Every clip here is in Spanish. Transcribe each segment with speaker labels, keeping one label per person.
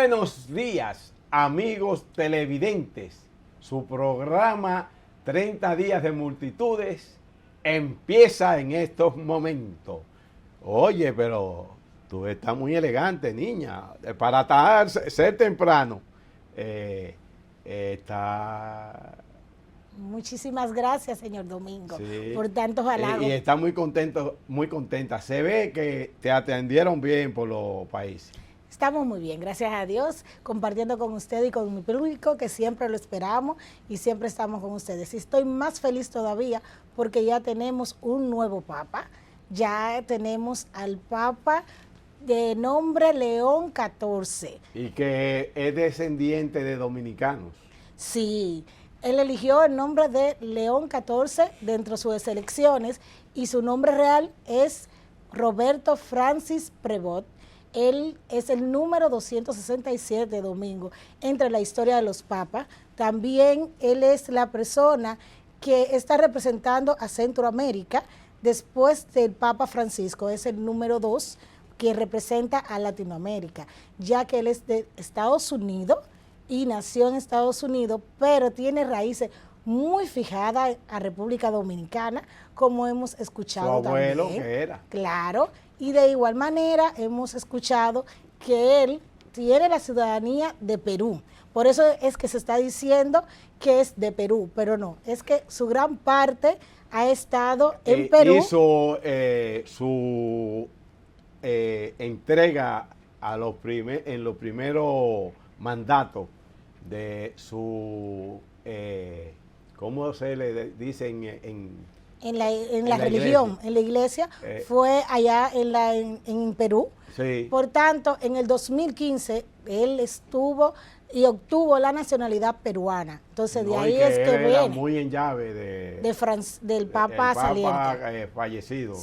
Speaker 1: Buenos días, amigos televidentes. Su programa 30 días de multitudes empieza en estos momentos. Oye, pero tú estás muy elegante, niña. Para ser temprano, está...
Speaker 2: Muchísimas gracias, señor Domingo,
Speaker 1: Sí.
Speaker 2: por tantos halagos.
Speaker 1: Y está muy contenta. Se ve que te atendieron bien por los países.
Speaker 2: Estamos muy bien, gracias a Dios, compartiendo con usted y con mi público, que siempre lo esperamos y siempre estamos con ustedes. Y estoy más feliz todavía porque ya tenemos un nuevo Papa, ya tenemos al Papa de nombre León XIV.
Speaker 1: Y que es descendiente de dominicanos.
Speaker 2: Sí, él eligió el nombre de León XIV dentro de sus elecciones y su nombre real es Roberto Francis Prevost. Él es el número 267, Domingo, entre la historia de los papas. También él es la persona que está representando a Centroamérica después del Papa Francisco. Es el número 2 que representa a Latinoamérica, ya que él es de Estados Unidos y nació en Estados Unidos, pero tiene raíces muy fijadas a República Dominicana, como hemos escuchado también.
Speaker 1: Su abuelo, que era.
Speaker 2: Claro, y de igual manera hemos escuchado que él tiene la ciudadanía de Perú. Por eso es que se está diciendo que es de Perú, pero no, es que su gran parte ha estado en Perú.
Speaker 1: Hizo su entrega a en los primeros mandatos de su, ¿cómo se le dice
Speaker 2: en la religión, iglesia. En la iglesia, fue allá en Perú.
Speaker 1: Sí.
Speaker 2: Por tanto, en el 2015, él estuvo y obtuvo la nacionalidad peruana. Entonces, de ahí es que viene.
Speaker 1: Muy en llave
Speaker 2: del Papa saliente.
Speaker 1: Fallecido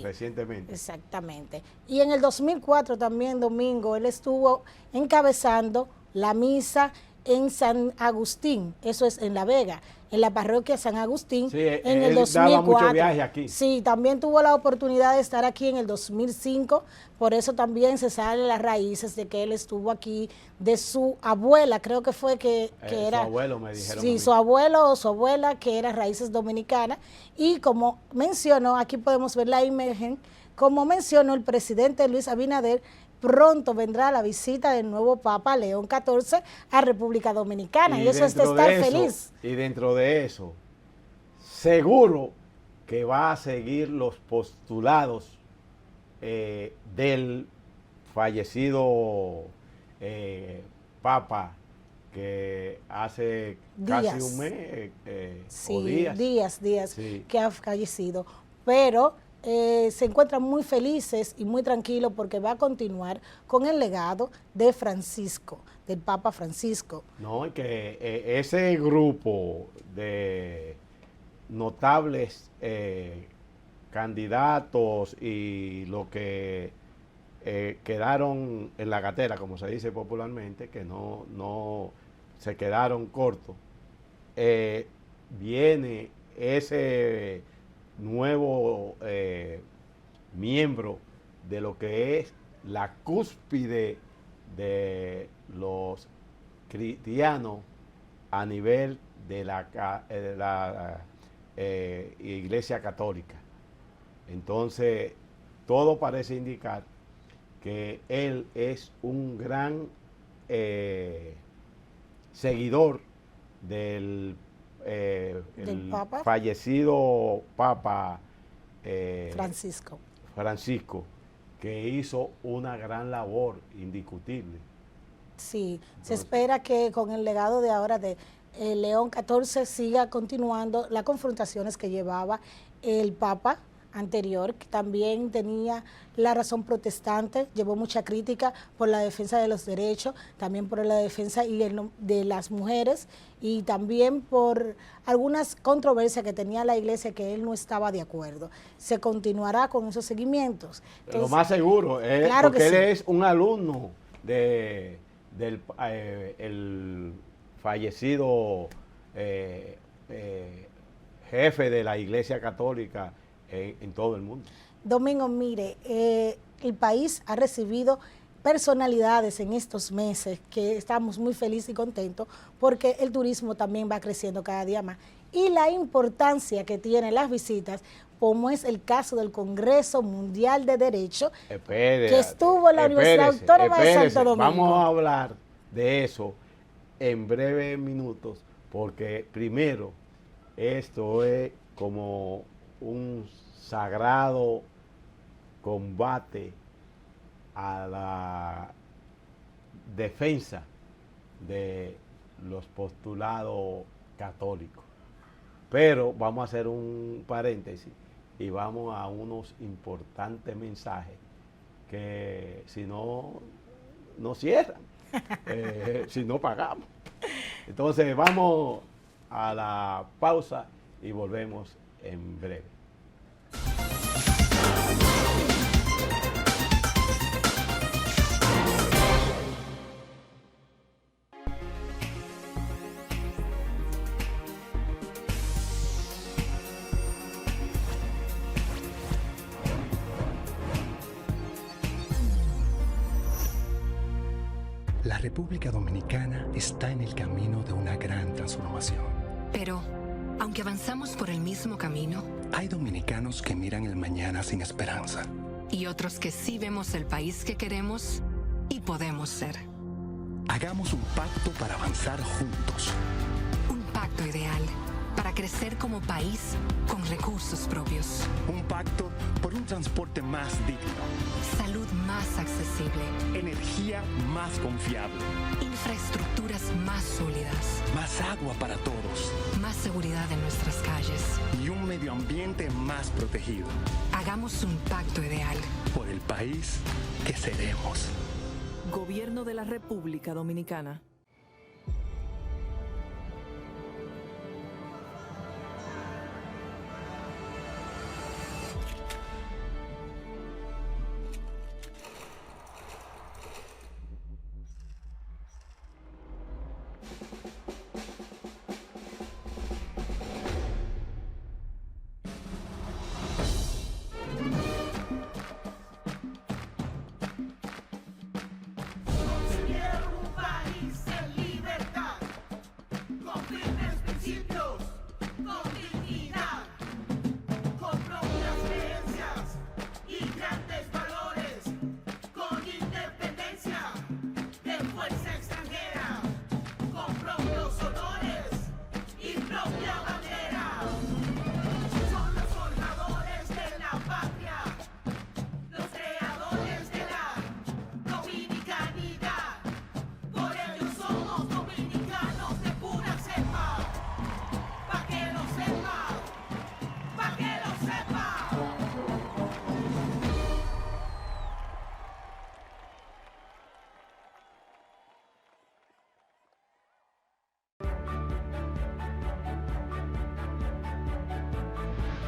Speaker 1: recientemente.
Speaker 2: Exactamente. Y en el 2004 también, Domingo, él estuvo encabezando la misa en San Agustín, eso es en La Vega, en la parroquia San Agustín,
Speaker 1: sí,
Speaker 2: en el 2004.
Speaker 1: Daba mucho viaje aquí.
Speaker 2: Sí, también tuvo la oportunidad de estar aquí en el 2005, por eso también se salen las raíces de que él estuvo aquí, de su abuela, creo que fue que era...
Speaker 1: Su abuelo, me dijeron.
Speaker 2: Sí, su abuelo o su abuela, que era raíces dominicanas, y como mencionó, aquí podemos ver la imagen, como mencionó el presidente Luis Abinader, pronto vendrá la visita del nuevo Papa León XIV a República Dominicana y eso es de estar feliz.
Speaker 1: Y dentro de eso, seguro que va a seguir los postulados del fallecido Papa que hace casi un mes
Speaker 2: sí,
Speaker 1: o días.
Speaker 2: Sí. Que ha fallecido, pero se encuentran muy felices y muy tranquilos porque va a continuar con el legado de Francisco, del Papa Francisco.
Speaker 1: No, y que ese grupo de notables candidatos y lo que quedaron en la gatera, como se dice popularmente, que no se quedaron cortos, viene ese nuevo miembro de lo que es la cúspide de los cristianos a nivel de la Iglesia Católica. Entonces, todo parece indicar que él es un gran seguidor del fallecido Papa Francisco, que hizo una gran labor indiscutible.
Speaker 2: Sí, se espera que con el legado de ahora de León XIV siga continuando las confrontaciones que llevaba el Papa anterior, que también tenía la razón protestante, llevó mucha crítica por la defensa de los derechos, también por la defensa de las mujeres y también por algunas controversias que tenía la iglesia que él no estaba de acuerdo. Se continuará con esos seguimientos.
Speaker 1: Entonces, lo más seguro,
Speaker 2: claro
Speaker 1: porque
Speaker 2: él
Speaker 1: es un alumno del el fallecido jefe de la Iglesia Católica en todo el mundo.
Speaker 2: Domingo, mire, el país ha recibido personalidades en estos meses, que estamos muy felices y contentos, porque el turismo también va creciendo cada día más. Y la importancia que tienen las visitas, como es el caso del Congreso Mundial de Derecho, que estuvo en la Universidad Autónoma de Santo Domingo.
Speaker 1: Vamos a hablar de eso en breves minutos, porque primero, esto es como un sagrado combate a la defensa de los postulados católicos. Pero vamos a hacer un paréntesis y vamos a unos importantes mensajes que si no, no cierran, si no pagamos. Entonces vamos a la pausa y volvemos en breve.
Speaker 3: La República Dominicana está en el camino de una gran transformación.
Speaker 4: Pero, aunque avanzamos por el mismo camino,
Speaker 3: hay dominicanos que miran el mañana sin esperanza.
Speaker 4: Y otros que sí vemos el país que queremos y podemos ser.
Speaker 3: Hagamos un pacto para avanzar juntos.
Speaker 4: Un pacto ideal para crecer como país con recursos propios.
Speaker 3: Un pacto por un transporte más digno.
Speaker 4: Salud más accesible.
Speaker 3: Energía más confiable.
Speaker 4: Infraestructuras más sólidas.
Speaker 3: Más agua para todos.
Speaker 4: Más seguridad en nuestras calles.
Speaker 3: Y un medio ambiente más protegido.
Speaker 4: Hagamos un pacto ideal.
Speaker 3: Por el país que seremos.
Speaker 5: Gobierno de la República Dominicana.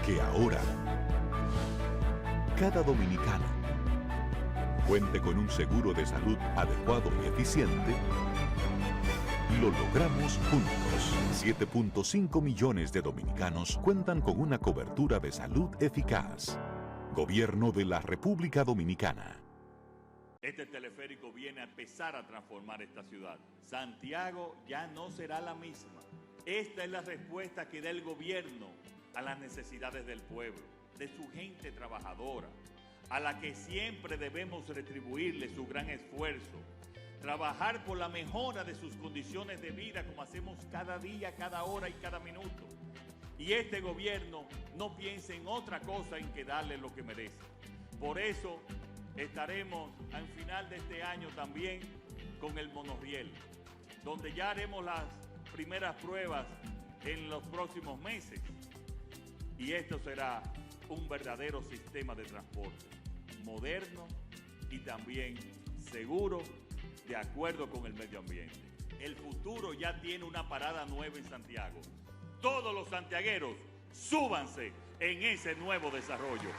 Speaker 6: Que ahora cada dominicano cuente con un seguro de salud adecuado y eficiente, lo logramos juntos. 7.5 millones de dominicanos cuentan con una cobertura de salud eficaz. Gobierno de la República Dominicana.
Speaker 7: Este teleférico viene a empezar a transformar esta ciudad. Santiago ya no será la misma. Esta es la respuesta que da el gobierno a las necesidades del pueblo, de su gente trabajadora, a la que siempre debemos retribuirle su gran esfuerzo, trabajar por la mejora de sus condiciones de vida como hacemos cada día, cada hora y cada minuto. Y este gobierno no piensa en otra cosa en que darle lo que merece. Por eso estaremos al final de este año también con el monorriel, donde ya haremos las primeras pruebas en los próximos meses. Y esto será un verdadero sistema de transporte, moderno y también seguro, de acuerdo con el medio ambiente. El futuro ya tiene una parada nueva en Santiago. Todos los santiagueros, súbanse en ese nuevo desarrollo.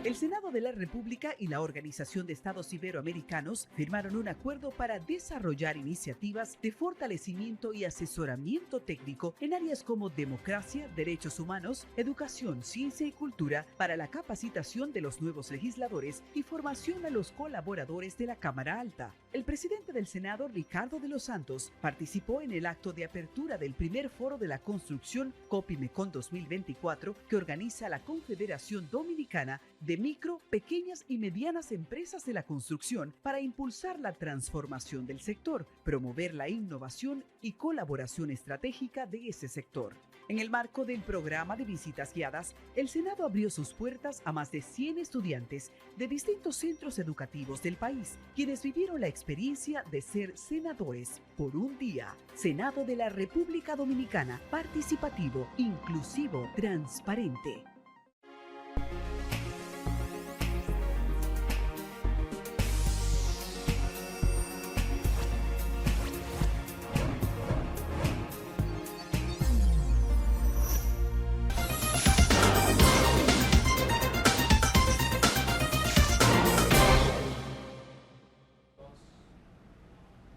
Speaker 8: El Senado de la República y la Organización de Estados Iberoamericanos firmaron un acuerdo para desarrollar iniciativas de fortalecimiento y asesoramiento técnico en áreas como democracia, derechos humanos, educación, ciencia y cultura para la capacitación de los nuevos legisladores y formación a los colaboradores de la Cámara Alta. El presidente del Senado, Ricardo de los Santos, participó en el acto de apertura del primer foro de la construcción COPIMECON 2024 que organiza la Confederación Dominicana de Micro, Pequeñas y Medianas Empresas de la Construcción para impulsar la transformación del sector, promover la innovación y colaboración estratégica de ese sector. En el marco del programa de visitas guiadas, el Senado abrió sus puertas a más de 100 estudiantes de distintos centros educativos del país, quienes vivieron la experiencia de ser senadores por un día. Senado de la República Dominicana, participativo, inclusivo, transparente.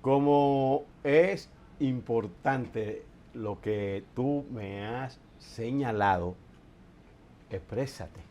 Speaker 1: Como es importante lo que tú me has señalado, exprésate.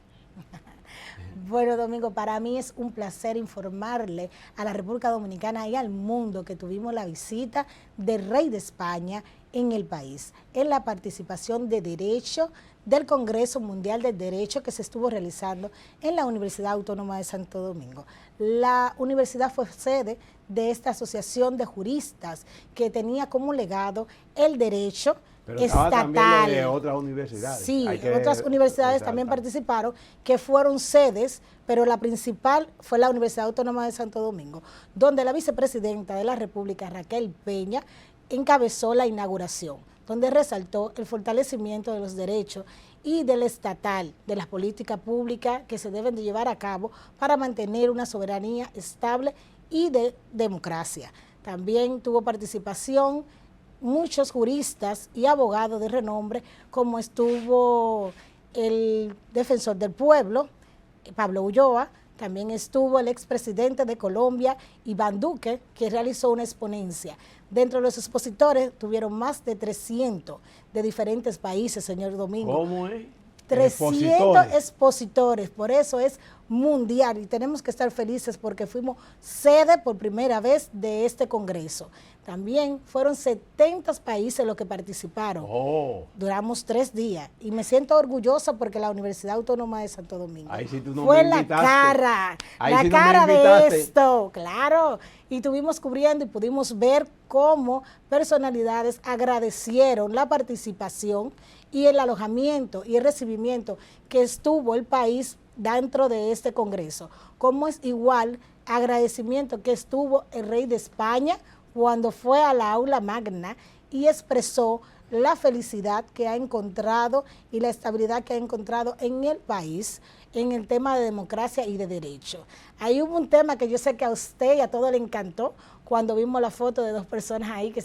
Speaker 2: Bueno, Domingo, para mí es un placer informarle a la República Dominicana y al mundo que tuvimos la visita del Rey de España en el país, en la participación de Derecho del Congreso Mundial del Derecho que se estuvo realizando en la Universidad Autónoma de Santo Domingo. La universidad fue sede de esta asociación de juristas que tenía como legado el derecho
Speaker 1: Pero
Speaker 2: estatal.
Speaker 1: También de otras universidades.
Speaker 2: Sí, otras universidades también participaron, que fueron sedes, pero la principal fue la Universidad Autónoma de Santo Domingo, donde la vicepresidenta de la República, Raquel Peña, encabezó la inauguración, donde resaltó el fortalecimiento de los derechos y del estatal, de las políticas públicas que se deben de llevar a cabo para mantener una soberanía estable y de democracia. También tuvo participación muchos juristas y abogados de renombre, como estuvo el defensor del pueblo, Pablo Ulloa, también estuvo el expresidente de Colombia, Iván Duque, que realizó una exponencia. Dentro de los expositores tuvieron más de 300 de diferentes países, señor Domingo.
Speaker 1: ¿Cómo es?
Speaker 2: 300 expositores, por eso es mundial y tenemos que estar felices porque fuimos sede por primera vez de este congreso. También fueron 70 países los que participaron. Duramos 3 días y me siento orgullosa porque la Universidad Autónoma de Santo Domingo fue la cara, de esto, claro. Y estuvimos cubriendo y pudimos ver cómo personalidades agradecieron la participación y el alojamiento y el recibimiento que estuvo el país dentro de este congreso, como es igual agradecimiento que estuvo el Rey de España cuando fue a la aula magna y expresó la felicidad que ha encontrado y la estabilidad que ha encontrado en el país en el tema de democracia y de derecho. Ahí hubo un tema que yo sé que a usted y a todos le encantó cuando vimos la foto de 2 personas ahí que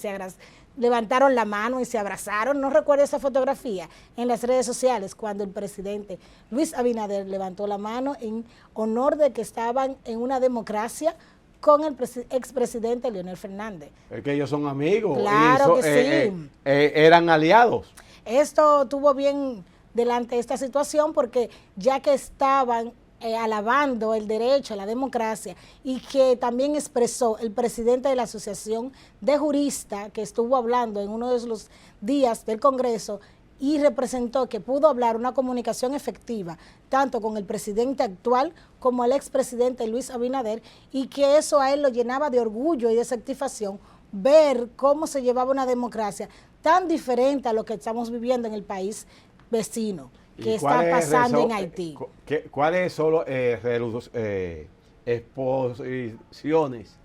Speaker 2: levantaron la mano y se abrazaron. No recuerdo esa fotografía en las redes sociales cuando el presidente Luis Abinader levantó la mano en honor de que estaban en una democracia con el expresidente Leonel Fernández.
Speaker 1: Es que ellos son amigos.
Speaker 2: Claro que sí.
Speaker 1: Eran aliados.
Speaker 2: Esto tuvo bien delante esta situación porque ya que estaban alabando el derecho a la democracia y que también expresó el presidente de la Asociación de Juristas que estuvo hablando en uno de los días del Congreso y representó que pudo hablar una comunicación efectiva tanto con el presidente actual como el expresidente Luis Abinader y que eso a él lo llenaba de orgullo y de satisfacción ver cómo se llevaba una democracia tan diferente a lo que estamos viviendo en el país vecino que está pasando en Haití.
Speaker 1: ¿Cuáles solo exposiciones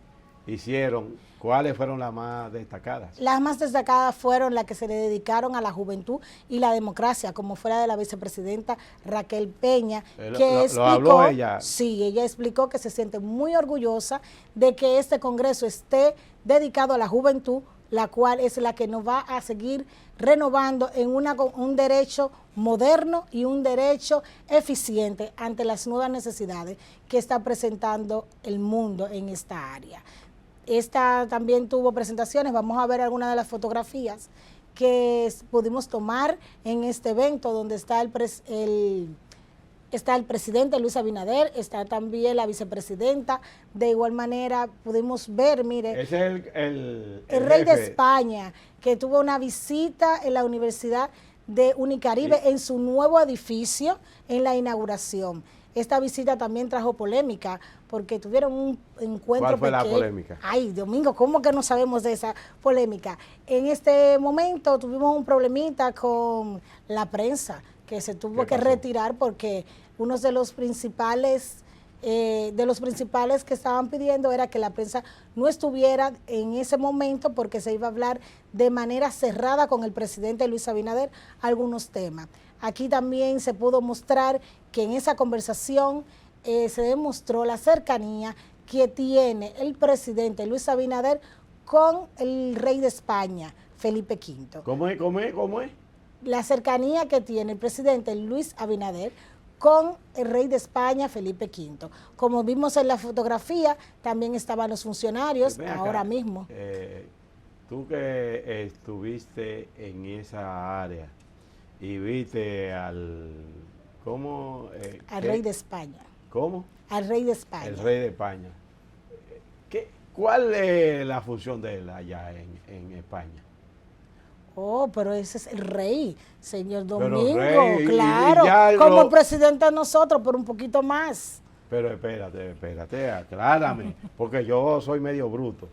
Speaker 1: hicieron? ¿Cuáles fueron las más destacadas?
Speaker 2: Las más destacadas fueron las que se le dedicaron a la juventud y la democracia, como fue la de la vicepresidenta Raquel Peña, que explicó,
Speaker 1: ¿lo habló ella?
Speaker 2: Sí, ella explicó que se siente muy orgullosa de que este congreso esté dedicado a la juventud la cual es la que nos va a seguir renovando en un derecho moderno y un derecho eficiente ante las nuevas necesidades que está presentando el mundo en esta área. Esta también tuvo presentaciones, vamos a ver algunas de las fotografías que pudimos tomar en este evento, donde está el presidente Luis Abinader, está también la vicepresidenta. De igual manera pudimos ver, mire,
Speaker 1: es el
Speaker 2: rey de
Speaker 1: jefe.
Speaker 2: España, que tuvo una visita en la Universidad de Unicaribe,
Speaker 1: Sí.
Speaker 2: en su nuevo edificio, en la inauguración. Esta visita también trajo polémica, porque tuvieron un encuentro
Speaker 1: ¿Cuál fue la
Speaker 2: pequeño.
Speaker 1: polémica?
Speaker 2: Ay, Domingo, ¿cómo que no sabemos de esa polémica? En este momento tuvimos un problemita con la prensa, que se tuvo
Speaker 1: ¿Qué
Speaker 2: que
Speaker 1: pasó?
Speaker 2: retirar porque uno de los principales que estaban pidiendo era que la prensa no estuviera en ese momento, porque se iba a hablar de manera cerrada con el presidente Luis Abinader algunos temas. Aquí también se pudo mostrar que en esa conversación se demostró la cercanía que tiene el presidente Luis Abinader con el rey de España, Felipe V.
Speaker 1: ¿Cómo es?
Speaker 2: La cercanía que tiene el presidente Luis Abinader con el rey de España, Felipe V. Como vimos en la fotografía, también estaban los funcionarios
Speaker 1: Ven acá,
Speaker 2: ahora mismo.
Speaker 1: Tú que estuviste en esa área y viste al... ¿Cómo?
Speaker 2: Al
Speaker 1: ¿qué?
Speaker 2: rey de España.
Speaker 1: ¿Cómo?
Speaker 2: Al rey de España.
Speaker 1: El rey de España. ¿Cuál es la función de él allá en España?
Speaker 2: Oh, pero ese es el rey, señor
Speaker 1: Pero
Speaker 2: Domingo,
Speaker 1: rey, y
Speaker 2: claro,
Speaker 1: ya
Speaker 2: como
Speaker 1: lo-
Speaker 2: presidente de nosotros, pero un poquito más.
Speaker 1: Pero espérate, aclárame, porque yo soy medio bruto.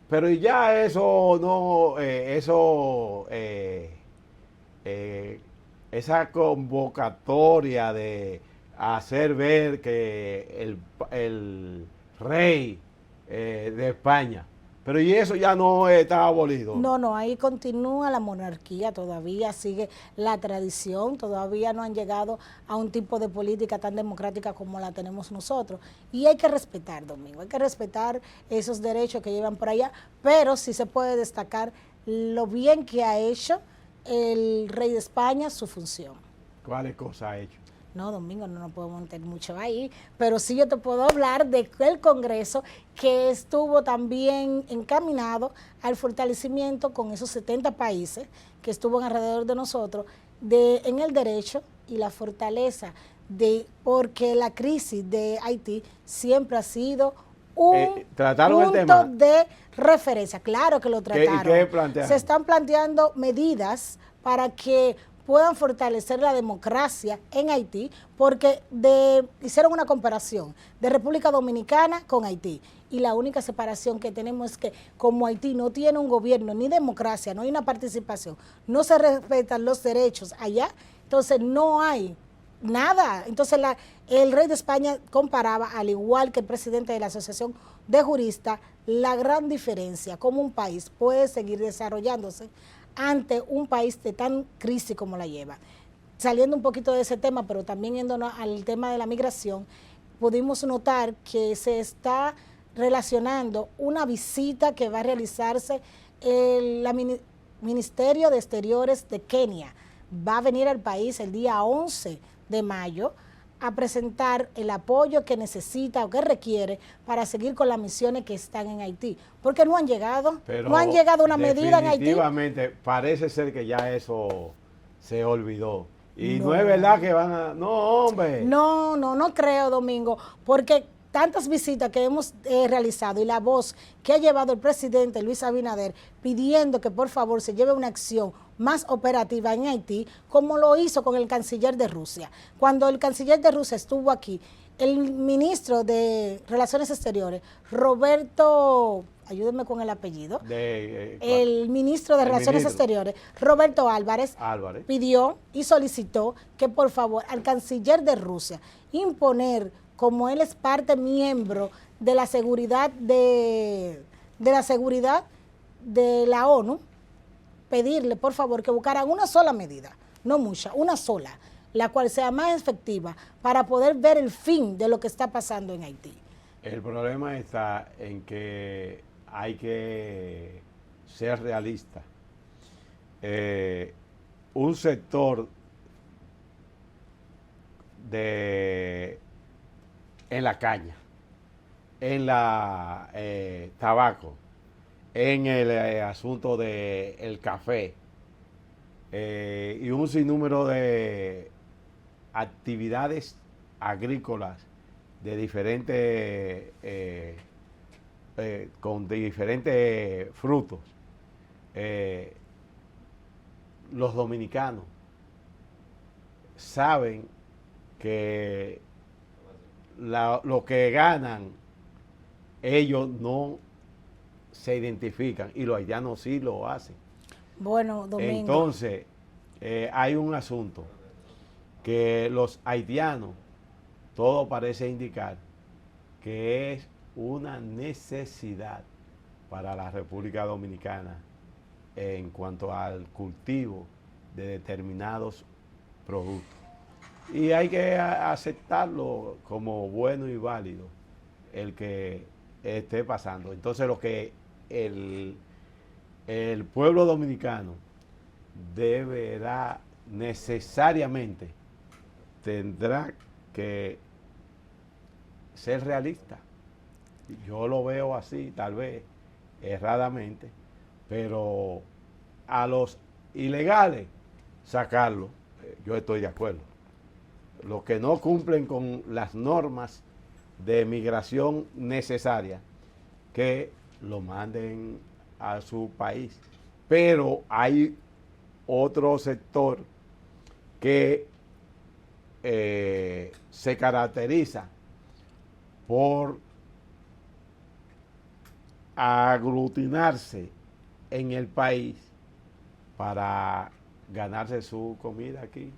Speaker 1: Pero ya eso no, esa convocatoria de hacer ver que el rey de España, pero y eso ya no está abolido.
Speaker 2: No, ahí continúa la monarquía, todavía sigue la tradición, todavía no han llegado a un tipo de política tan democrática como la tenemos nosotros. Y hay que respetar, Domingo, hay que respetar esos derechos que llevan por allá, pero sí se puede destacar lo bien que ha hecho el rey de España su función.
Speaker 1: ¿Cuáles cosas ha hecho?
Speaker 2: No, Domingo, no nos podemos meter mucho ahí, pero sí yo te puedo hablar del Congreso, que estuvo también encaminado al fortalecimiento con esos 70 países que estuvo alrededor de nosotros, en el derecho y la fortaleza, porque la crisis de Haití siempre ha sido un
Speaker 1: ¿trataron el
Speaker 2: punto
Speaker 1: tema?
Speaker 2: de referencia. Claro que lo trataron.
Speaker 1: ¿Qué plantearon?
Speaker 2: Se están planteando medidas para que puedan fortalecer la democracia en Haití, porque hicieron una comparación de República Dominicana con Haití, y la única separación que tenemos es que como Haití no tiene un gobierno ni democracia, no hay una participación, no se respetan los derechos allá, entonces no hay nada. Entonces el rey de España comparaba, al igual que el presidente de la Asociación de Juristas, la gran diferencia, cómo un país puede seguir desarrollándose ante un país de tan crisis como la lleva. Saliendo un poquito de ese tema, pero también yéndonos al tema de la migración, pudimos notar que se está relacionando una visita que va a realizarse el Ministerio de Exteriores de Kenia. Va a venir al país el día 11 de mayo a presentar el apoyo que necesita o que requiere para seguir con las misiones que están en Haití, porque no han llegado,
Speaker 1: Pero
Speaker 2: no han llegado a una medida en Haití.
Speaker 1: definitivamente parece ser que ya eso se olvidó. Y no,
Speaker 2: No.
Speaker 1: es verdad que van a... No, hombre.
Speaker 2: No creo, Domingo, porque tantas visitas que hemos realizado y la voz que ha llevado el presidente Luis Abinader pidiendo que por favor se lleve una acción más operativa en Haití, como lo hizo con el canciller de Rusia. Cuando el canciller de Rusia estuvo aquí, el ministro de Relaciones Exteriores, Roberto, ayúdenme con el apellido, el ministro de Relaciones Exteriores, Roberto Álvarez, pidió y solicitó que por favor al canciller de Rusia imponer, como él es parte miembro de la seguridad de la ONU, pedirle por favor que buscaran una sola medida, no mucha, una sola, la cual sea más efectiva para poder ver el fin de lo que está pasando en Haití.
Speaker 1: El problema está en que hay que ser realista. Un sector en la caña, en la tabaco, en el asunto del café y un sinnúmero de actividades agrícolas de diferentes con diferentes frutos. Los dominicanos saben que lo que ganan ellos no se identifican y los haitianos sí lo hacen.
Speaker 2: Bueno, Domingo.
Speaker 1: Entonces, hay un asunto que los haitianos, todo parece indicar que es una necesidad para la República Dominicana en cuanto al cultivo de determinados productos. Y hay que aceptarlo como bueno y válido el que esté pasando. Entonces lo que el pueblo dominicano deberá necesariamente tendrá que ser realista. Yo lo veo así, tal vez erradamente, pero a los ilegales sacarlo, yo estoy de acuerdo. Los que no cumplen con las normas de migración necesarias, que lo manden a su país. Pero hay otro sector que se caracteriza por aglutinarse en el país para ganarse su comida aquí.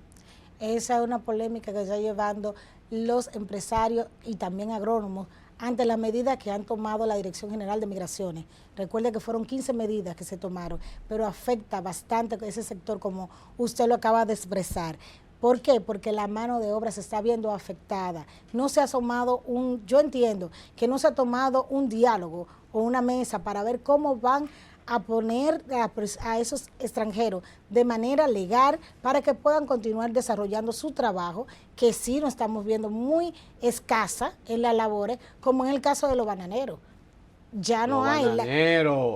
Speaker 2: Esa es una polémica que está llevando los empresarios y también agrónomos ante las medidas que han tomado la Dirección General de Migraciones. Recuerde que fueron 15 medidas que se tomaron, pero afecta bastante ese sector, como usted lo acaba de expresar. ¿Por qué? Porque la mano de obra se está viendo afectada. No se ha tomado yo entiendo que no se ha tomado un diálogo o una mesa para ver cómo van a poner a esos extranjeros de manera legal para que puedan continuar desarrollando su trabajo, que sí nos estamos viendo muy escasa en las labores, como en el caso de los bananeros. Ya no hay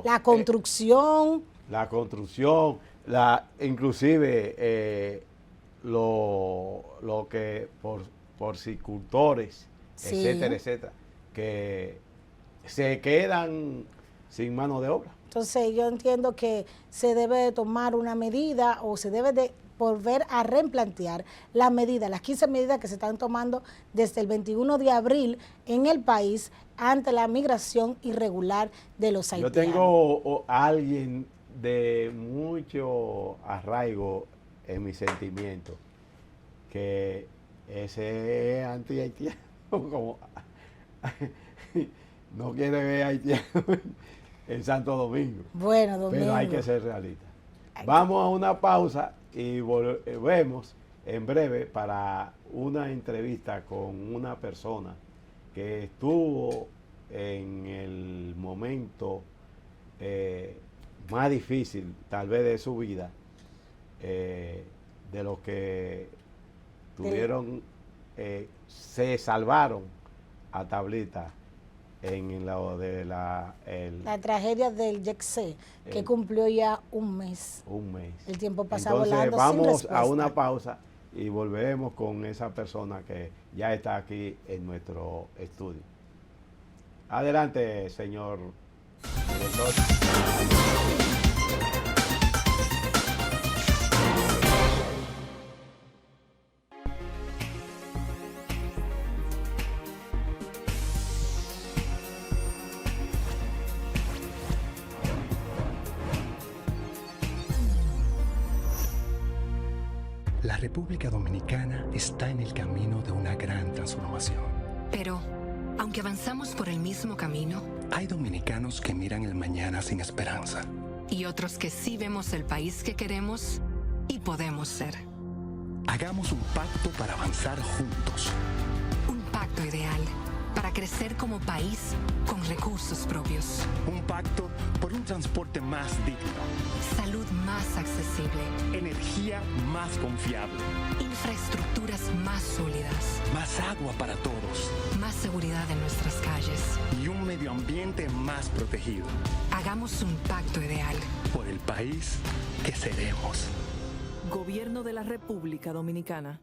Speaker 2: la construcción. La construcción,
Speaker 1: inclusive lo que porcicultores, sí, etcétera, etcétera, que se quedan sin mano de obra.
Speaker 2: Entonces yo entiendo que se debe de tomar una medida o se debe de volver a replantear las medidas, las 15 medidas que se están tomando desde el 21 de abril en el país ante la migración irregular de los haitianos.
Speaker 1: Yo tengo a alguien de mucho arraigo en mis sentimientos, que ese es anti-haitiano, como no quiere ver haitiano en Santo Domingo.
Speaker 2: Bueno, Domingo.
Speaker 1: Pero hay que ser realistas. Vamos a una pausa y volvemos en breve para una entrevista con una persona que estuvo en el momento más difícil, tal vez, de su vida, de los que tuvieron, se salvaron a tablita en la
Speaker 2: tragedia del Yexé, que cumplió ya un mes. El tiempo pasa volando.
Speaker 1: Vamos a una pausa y volvemos con esa persona que ya está aquí en nuestro estudio. Adelante, señor director.
Speaker 3: La República Dominicana está en el camino de una gran transformación.
Speaker 4: Pero, aunque avanzamos por el mismo camino,
Speaker 3: hay dominicanos que miran el mañana sin esperanza.
Speaker 4: Y otros que sí vemos el país que queremos y podemos ser.
Speaker 3: Hagamos un pacto para avanzar juntos.
Speaker 4: Un pacto ideal para crecer como país con recursos propios.
Speaker 3: Un pacto por un transporte más digno,
Speaker 4: salud más accesible,
Speaker 3: energía más confiable,
Speaker 4: infraestructuras más sólidas,
Speaker 3: más agua para todos
Speaker 4: más seguridad en nuestras calles.
Speaker 3: y un medio ambiente más protegido.
Speaker 4: Hagamos un pacto ideal.
Speaker 3: Por el país que seremos.
Speaker 5: Gobierno de la República Dominicana.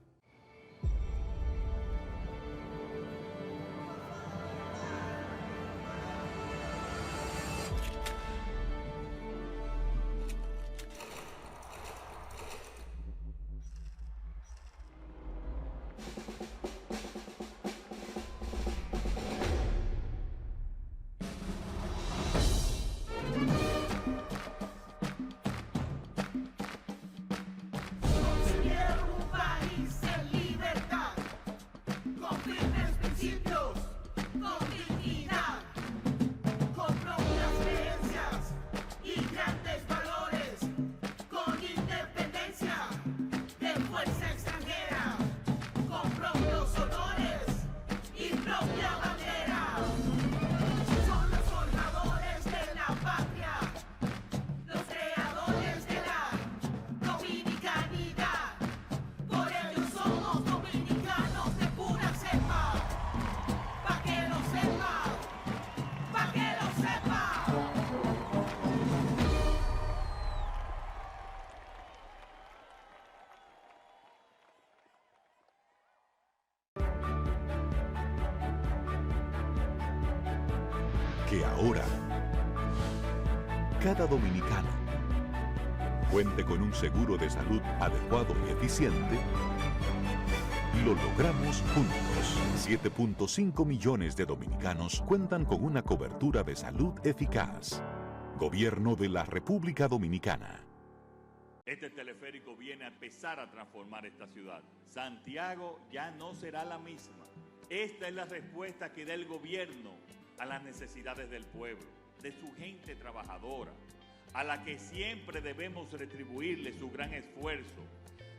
Speaker 6: Que ahora cada dominicano cuente con un seguro de salud adecuado y eficiente, lo logramos juntos. 7.5 millones de dominicanos cuentan con una cobertura de salud eficaz. Gobierno de la República Dominicana.
Speaker 7: Este teleférico viene a empezar a transformar esta ciudad. Santiago ya no será la misma. Esta es la respuesta que da el gobierno a las necesidades del pueblo, de su gente trabajadora, a la que siempre debemos retribuirle su gran esfuerzo,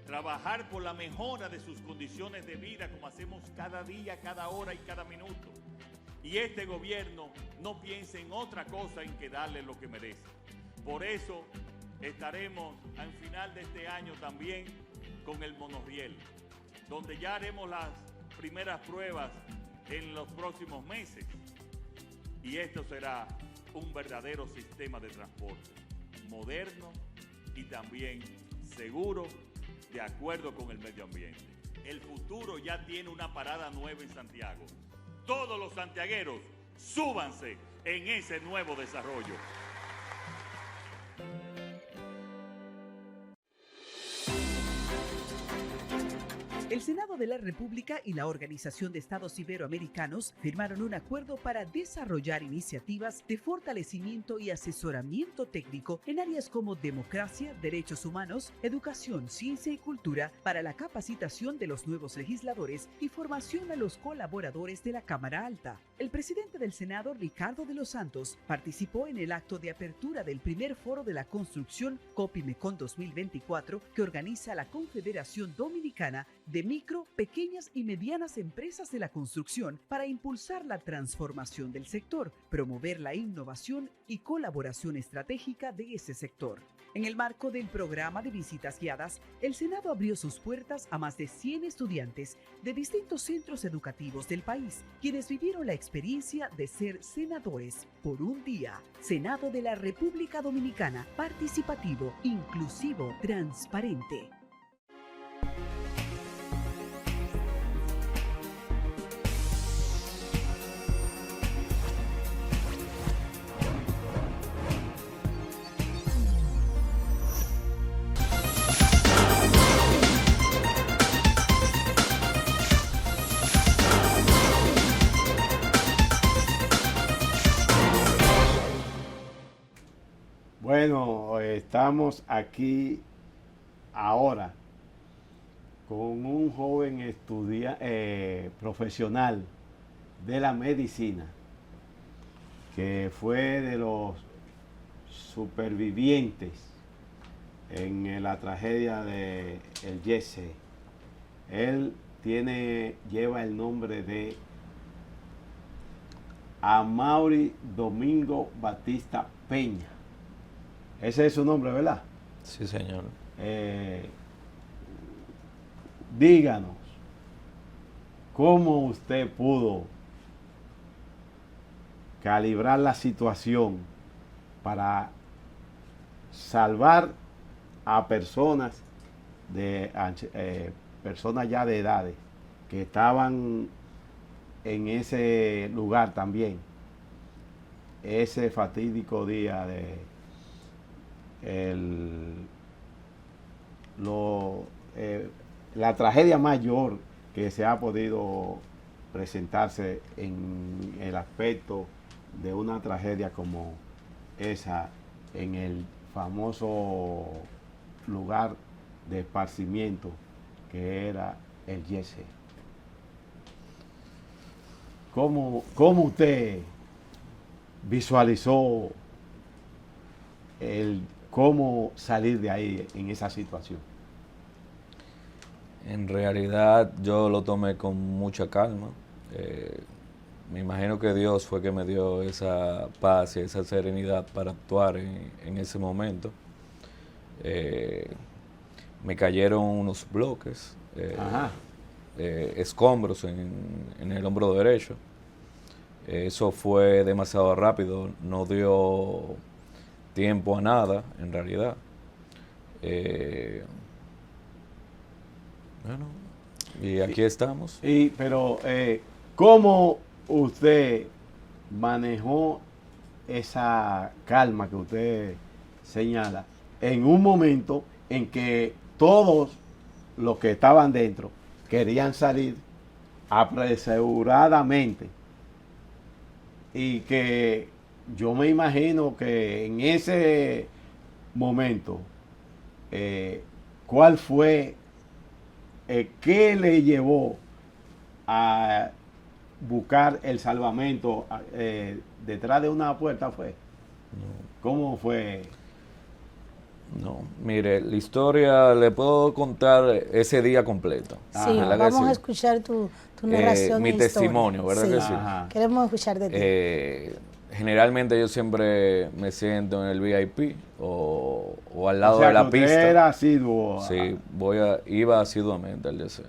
Speaker 7: trabajar por la mejora de sus condiciones de vida como hacemos cada día, cada hora y cada minuto. Y este gobierno no piensa en otra cosa en que darle lo que merece. Por eso estaremos al final de este año también con el monorriel, donde ya haremos las primeras pruebas en los próximos meses. Y esto será un verdadero sistema de transporte, moderno y también seguro, de acuerdo con el medio ambiente. El futuro ya tiene una parada nueva en Santiago. Todos los santiagueros, súbanse en ese nuevo desarrollo.
Speaker 8: El Senado de la República y la Organización de Estados Iberoamericanos firmaron un acuerdo para desarrollar iniciativas de fortalecimiento y asesoramiento técnico en áreas como democracia, derechos humanos, educación, ciencia y cultura para la capacitación de los nuevos legisladores y formación a los colaboradores de la Cámara Alta. El presidente del Senado, Ricardo de los Santos, participó en el acto de apertura del primer foro de la construcción COPIMECON 2024 que organiza la Confederación Dominicana de Micro, Pequeñas y Medianas Empresas de la Construcción para impulsar la transformación del sector, promover la innovación y colaboración estratégica de ese sector. En el marco del programa de visitas guiadas, el Senado abrió sus puertas a más de 100 estudiantes de distintos centros educativos del país, quienes vivieron la experiencia de ser senadores por un día. Senado de la República Dominicana, participativo, inclusivo, transparente.
Speaker 1: Bueno, estamos aquí ahora con un joven profesional de la medicina que fue de los supervivientes en la tragedia de el Yese. Él lleva el nombre de Amaury Domingo Batista Peña. Ese es su nombre, ¿verdad?
Speaker 9: Sí, señor.
Speaker 1: Díganos, ¿cómo usted pudo calibrar la situación para salvar a personas personas ya de edades que estaban en ese lugar también, ese fatídico día de la tragedia mayor que se ha podido presentarse en el aspecto de una tragedia como esa en el famoso lugar de esparcimiento que era el Yese? ¿Cómo usted visualizó cómo salir de ahí en esa situación?
Speaker 9: En realidad yo lo tomé con mucha calma. Me imagino que Dios fue que me dio esa paz y esa serenidad para actuar en ese momento. Me cayeron unos bloques, escombros en el hombro derecho. Eso fue demasiado rápido, no dio tiempo a nada, en realidad. Bueno, y aquí estamos.
Speaker 1: Pero, ¿cómo usted manejó esa calma que usted señala en un momento en que todos los que estaban dentro querían salir apresuradamente? Y que yo me imagino que en ese momento, ¿cuál fue, qué le llevó a buscar el salvamento detrás de una puerta? ¿Fue?
Speaker 9: No.
Speaker 1: ¿Cómo fue?
Speaker 9: No, mire, la historia le puedo contar ese día completo.
Speaker 2: Sí, vamos a escuchar tu narración.
Speaker 9: Mi testimonio, ¿verdad que sí?
Speaker 2: Queremos escuchar de ti.
Speaker 9: Generalmente yo siempre me siento en el VIP o al lado de la pista.
Speaker 1: Usted era asiduo.
Speaker 9: Sí, iba asiduamente al DC.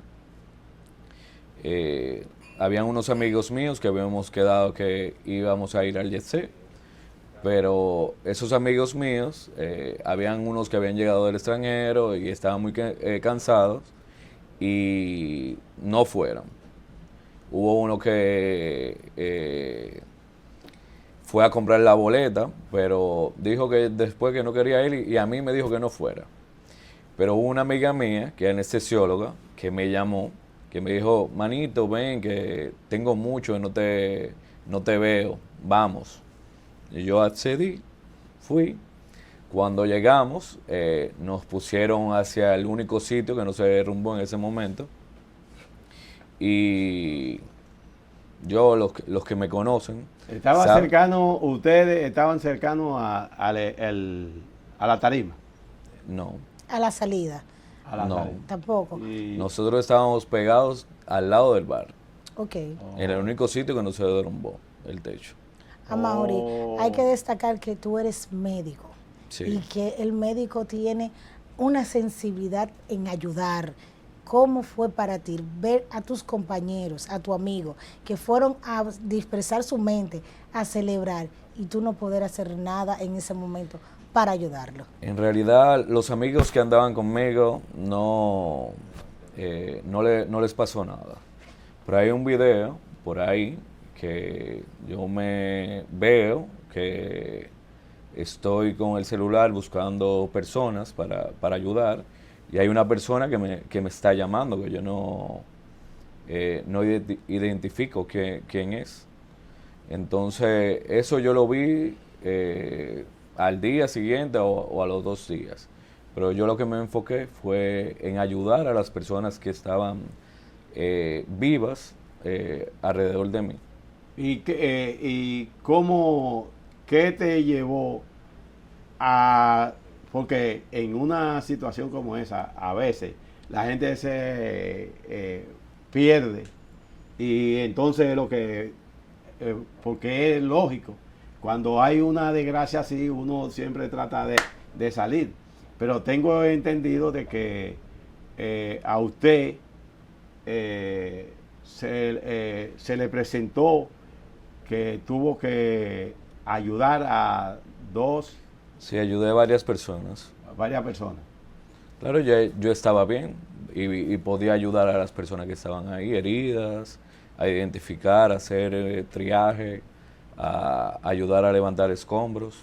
Speaker 9: Habían unos amigos míos que habíamos quedado que íbamos a ir al DC. Pero esos amigos míos, habían unos que habían llegado del extranjero y estaban muy cansados y no fueron. Hubo uno que fue a comprar la boleta, pero dijo que después que no quería ir y a mí me dijo que no fuera. Pero hubo una amiga mía, que es anestesióloga, que me llamó, que me dijo, manito, ven, que tengo mucho y no te veo, vamos. Y yo accedí, fui. Cuando llegamos, nos pusieron hacia el único sitio que no se derrumbó en ese momento. Y yo, los que me conocen...
Speaker 1: ¿Ustedes estaban cercanos a la tarima?
Speaker 9: No.
Speaker 2: ¿A la salida?
Speaker 9: No.
Speaker 2: Tampoco.
Speaker 9: Nosotros estábamos pegados al lado del bar.
Speaker 2: Ok.
Speaker 9: En el único sitio que no se derrumbó el techo.
Speaker 2: Amaury, hay que destacar que tú eres médico,
Speaker 9: sí,
Speaker 2: y que el médico tiene una sensibilidad en ayudar. ¿Cómo fue para ti ver a tus compañeros, a tu amigo, que fueron a dispersar su mente, a celebrar, y tú no poder hacer nada en ese momento para ayudarlo?
Speaker 9: En realidad, los amigos que andaban conmigo no les pasó nada. Pero hay un video por ahí que yo me veo que estoy con el celular buscando personas para ayudar, y hay una persona que me está llamando que yo no identifico quién es. Entonces eso yo lo vi al día siguiente o a los 2 días, pero yo lo que me enfoqué fue en ayudar a las personas que estaban vivas alrededor de mí.
Speaker 1: ¿Y qué te llevó a...? Porque en una situación como esa, a veces la gente se pierde, y entonces porque es lógico, cuando hay una desgracia así, uno siempre trata de salir. Pero tengo entendido de que a usted se le presentó que tuvo que ayudar a
Speaker 9: Sí, ayudé a varias personas.
Speaker 1: varias personas.
Speaker 9: Claro, yo estaba bien y podía ayudar a las personas que estaban ahí heridas, a identificar, a hacer triaje, a ayudar a levantar escombros.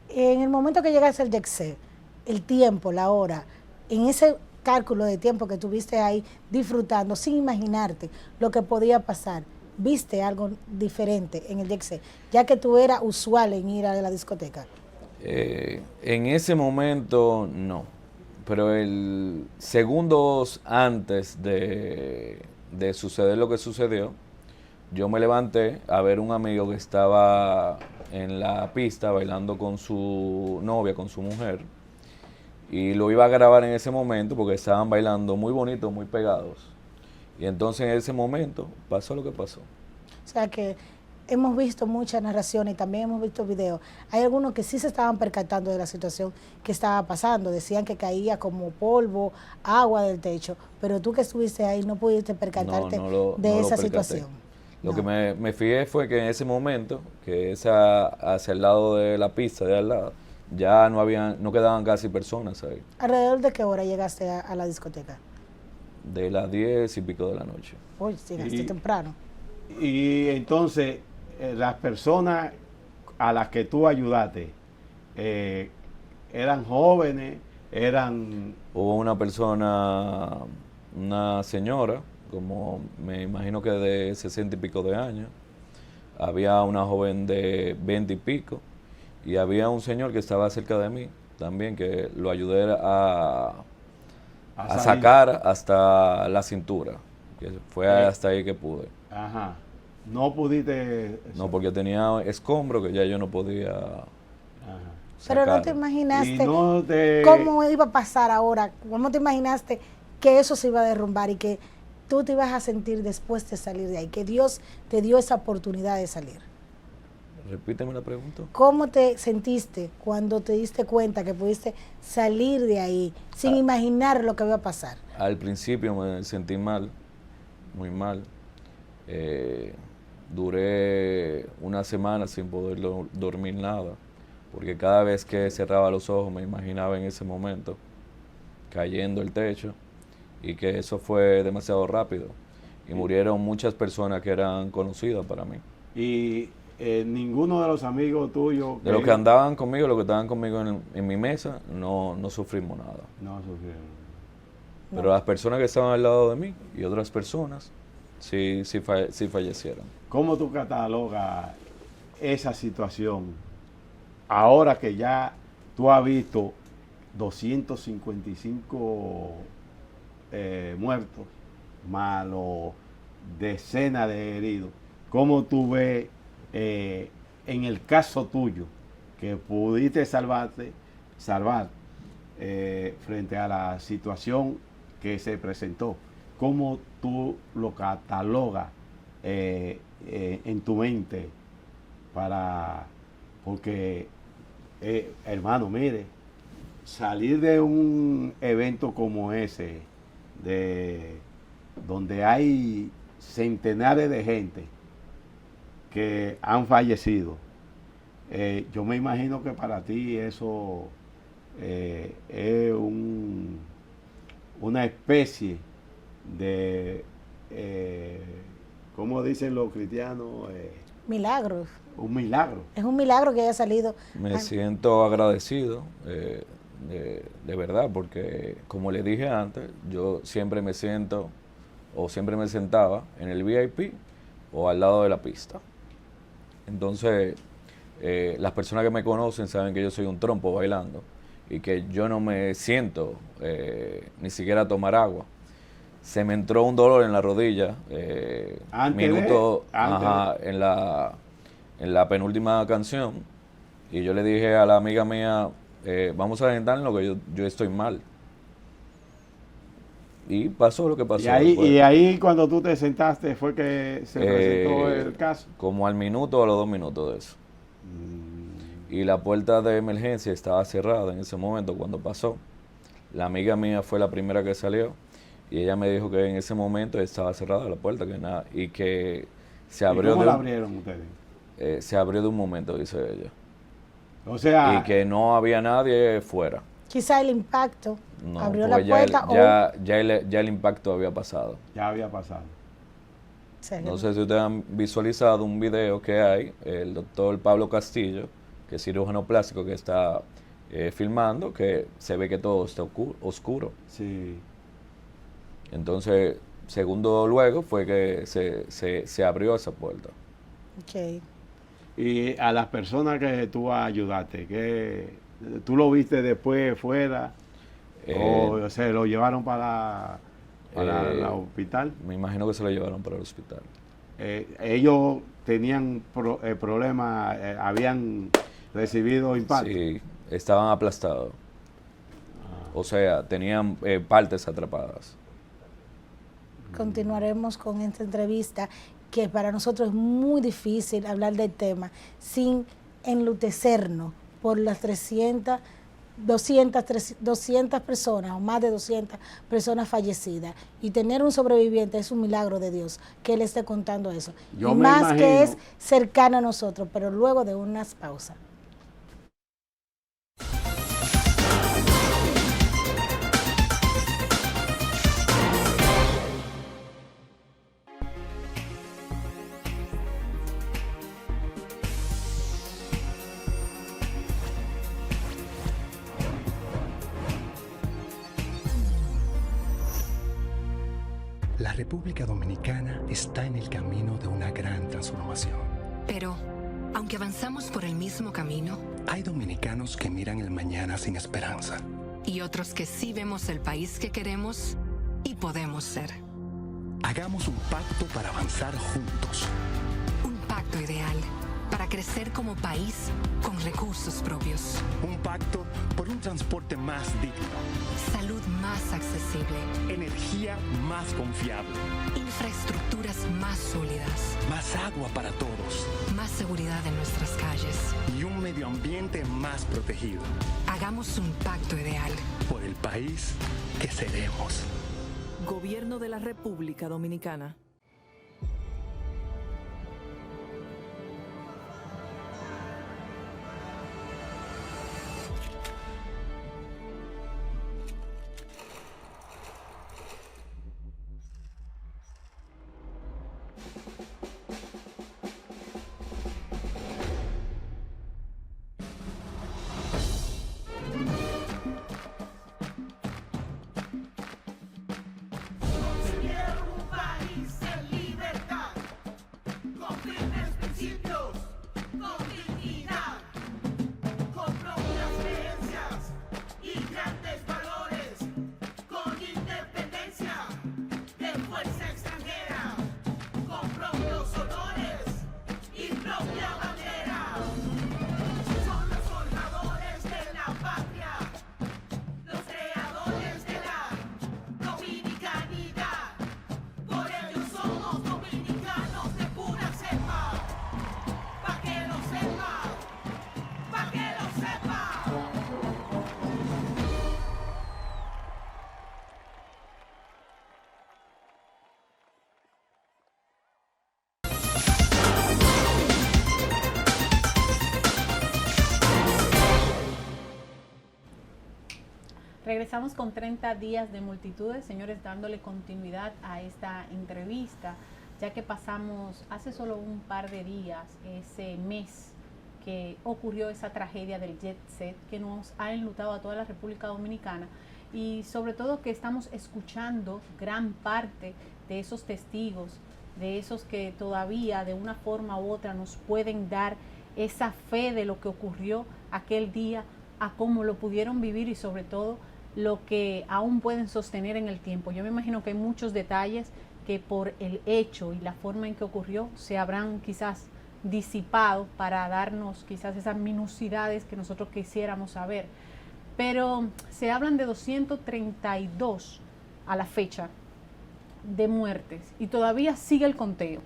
Speaker 2: En el momento que llegaste al YECSE, el tiempo, la hora, en ese cálculo de tiempo que tuviste ahí disfrutando, sin imaginarte lo que podía pasar, ¿viste algo diferente en el YECSE, ya que tú eras usual en ir a la discoteca?
Speaker 9: En ese momento no, pero segundos antes de suceder lo que sucedió, yo me levanté a ver un amigo que estaba en la pista bailando con su novia, con su mujer, y lo iba a grabar en ese momento porque estaban bailando muy bonito, muy pegados. Y entonces en ese momento pasó lo que pasó.
Speaker 2: O sea que hemos visto muchas narraciones y también hemos visto videos. Hay algunos que sí se estaban percatando de la situación que estaba pasando. Decían que caía como polvo, agua del techo. Pero tú que estuviste ahí no pudiste percatarte de esa situación.
Speaker 9: Lo que me fijé fue que en ese momento, que hacia el lado de la pista de al lado, ya no quedaban casi personas ahí.
Speaker 2: ¿Alrededor de qué hora llegaste a la discoteca?
Speaker 9: De las 10 y pico de la noche.
Speaker 2: Uy, llegaste temprano.
Speaker 1: Y entonces, las personas a las que tú ayudaste, ¿eran jóvenes?
Speaker 9: Hubo una persona, una señora, como me imagino que de 60 y pico de años. Había una joven de 20 y pico. Y había un señor que estaba cerca de mí también, que lo ayudé a sacar hasta la cintura, que fue hasta ahí que pude.
Speaker 1: Ajá. ¿No pudiste?
Speaker 9: No, porque tenía escombro que ya yo no podía
Speaker 2: Pero
Speaker 9: sacar.
Speaker 2: no te imaginaste cómo iba a pasar ahora, cómo te imaginaste que eso se iba a derrumbar y que tú te ibas a sentir después de salir de ahí, que Dios te dio esa oportunidad de salir.
Speaker 9: Repíteme la pregunta.
Speaker 2: ¿Cómo te sentiste cuando te diste cuenta que pudiste salir de ahí sin imaginar lo que iba a pasar?
Speaker 9: Al principio me sentí mal, muy mal. Duré una semana sin poder dormir nada, porque cada vez que cerraba los ojos me imaginaba en ese momento cayendo el techo y que eso fue demasiado rápido y murieron muchas personas que eran conocidas para mí.
Speaker 1: Y ninguno de los amigos tuyos...
Speaker 9: De los que andaban conmigo, los que estaban conmigo en mi mesa, no sufrimos nada.
Speaker 1: No sufrieron.
Speaker 9: Pero las personas que estaban al lado de mí y otras personas sí fallecieron.
Speaker 1: ¿Cómo tú catalogas esa situación ahora que ya tú has visto 255 muertos, más los decenas de heridos? ¿Cómo tú ves en el caso tuyo que pudiste salvar frente a la situación que se presentó? ¿Cómo tú lo catalogas en tu mente? Porque, hermano, mire, salir de un evento como ese, donde hay centenares de gente que han fallecido, yo me imagino que para ti eso es una especie de, ¿cómo dicen los cristianos?
Speaker 2: Milagros.
Speaker 1: Un milagro.
Speaker 2: Es un milagro que haya salido.
Speaker 9: Me siento agradecido, de verdad, porque como le dije antes, yo siempre me siento o siempre me sentaba en el VIP o al lado de la pista. Entonces, las personas que me conocen saben que yo soy un trompo bailando y que yo no me siento ni siquiera a tomar agua. Se me entró un dolor en la rodilla, en la penúltima canción, y yo le dije a la amiga mía, vamos a sentarnos lo que yo estoy mal. Y pasó lo que pasó.
Speaker 1: Y ahí cuando tú te sentaste fue que se presentó el caso.
Speaker 9: Como al minuto o a los 2 minutos de eso. y la puerta de emergencia estaba cerrada en ese momento cuando pasó. La amiga mía fue la primera que salió y ella me dijo que en ese momento estaba cerrada la puerta, que nada, y que se abrió.
Speaker 1: ¿Cómo la abrieron ustedes?
Speaker 9: Se abrió de un momento, dice ella.
Speaker 1: O sea,
Speaker 9: y que no había nadie fuera.
Speaker 2: Quizá el impacto
Speaker 9: No,
Speaker 2: abrió la
Speaker 9: pues
Speaker 2: puerta
Speaker 9: ya el impacto había pasado.
Speaker 1: ya había pasado.
Speaker 9: No sé si ustedes han visualizado un video que hay, el doctor Pablo Castillo, que es cirujano plástico, que está filmando, que se ve que todo está oscuro.
Speaker 1: Sí.
Speaker 9: Entonces, segundo luego fue que se abrió esa puerta.
Speaker 2: Ok.
Speaker 1: Y a las personas que tú ayudaste, que tú lo viste después fuera, o se lo llevaron para el hospital.
Speaker 9: Me imagino que se lo llevaron para el hospital.
Speaker 1: Ellos tenían problemas, habían recibido impacto.
Speaker 9: Sí, estaban aplastados. O sea, tenían partes atrapadas.
Speaker 2: Continuaremos con esta entrevista, que para nosotros es muy difícil hablar del tema sin enlutecernos por las 200 personas o más de 200 personas fallecidas. Y tener un sobreviviente es un milagro de Dios, que Él esté contando eso.
Speaker 1: Yo
Speaker 2: y
Speaker 1: me
Speaker 2: más
Speaker 1: imagino
Speaker 2: que es cercano a nosotros, pero luego de unas pausas.
Speaker 3: La República Dominicana está en el camino de una gran transformación.
Speaker 4: Pero, aunque avanzamos por el mismo camino,
Speaker 3: Hay dominicanos que miran el mañana sin esperanza.
Speaker 4: y otros que sí vemos el país que queremos y podemos ser.
Speaker 3: Hagamos un pacto para avanzar juntos.
Speaker 4: Un pacto ideal para crecer como país con recursos propios.
Speaker 3: Un pacto por un transporte más digno.
Speaker 4: Salud más accesible.
Speaker 3: Energía más confiable.
Speaker 4: Infraestructuras más sólidas.
Speaker 3: Más agua para todos.
Speaker 4: Más seguridad en nuestras calles.
Speaker 3: Y un medio ambiente más protegido.
Speaker 4: Hagamos un pacto ideal.
Speaker 3: Por el país que seremos.
Speaker 5: Gobierno de la República Dominicana.
Speaker 10: Regresamos con 30 días de multitudes, señores, dándole continuidad a esta entrevista, ya que pasamos hace solo un par de días, ese mes que ocurrió esa tragedia del jet set que nos ha enlutado a toda la República Dominicana, y sobre todo que estamos escuchando gran parte de esos testigos, de esos que todavía de una forma u otra nos pueden dar esa fe de lo que ocurrió aquel día, a cómo lo pudieron vivir y sobre todo lo que aún pueden sostener en el tiempo. Yo me imagino que hay muchos detalles que por el hecho y la forma en que ocurrió se habrán quizás disipado para darnos quizás esas minuciosidades que nosotros quisiéramos saber. Pero se hablan de 232 a la fecha de muertes y todavía sigue el conteo.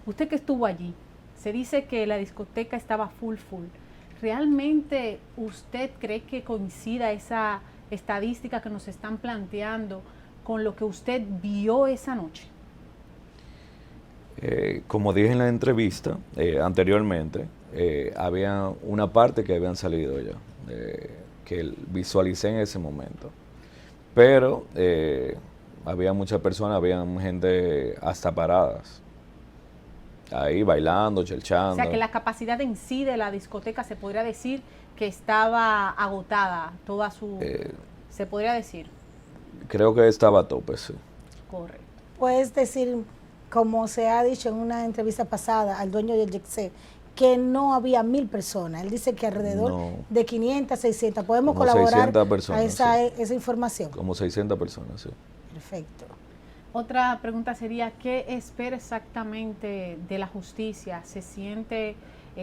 Speaker 10: Usted que estuvo allí, se dice que la discoteca estaba full. ¿realmente usted cree que coincida esa estadística que nos están planteando con lo que usted vio esa noche?
Speaker 9: Como dije en la entrevista anteriormente, había una parte que habían salido ya, que visualicé en ese momento. Pero había muchas personas, había gente hasta paradas, ahí bailando, chelchando.
Speaker 10: O sea que la capacidad en sí de la discoteca se podría decir que estaba agotada, toda su... se podría decir.
Speaker 9: Creo que estaba a tope, sí.
Speaker 10: Correcto.
Speaker 2: Puedes decir, como se ha dicho en una entrevista pasada al dueño del YECSE, que no había 1000 personas. Él dice que alrededor de 500, 600. ¿Podemos
Speaker 9: como
Speaker 2: colaborar
Speaker 9: 600 personas,
Speaker 2: a
Speaker 9: sí.
Speaker 2: esa información?
Speaker 9: Como 600 personas, sí.
Speaker 2: Perfecto.
Speaker 10: Otra pregunta sería, ¿qué espera exactamente de la justicia? ¿Se siente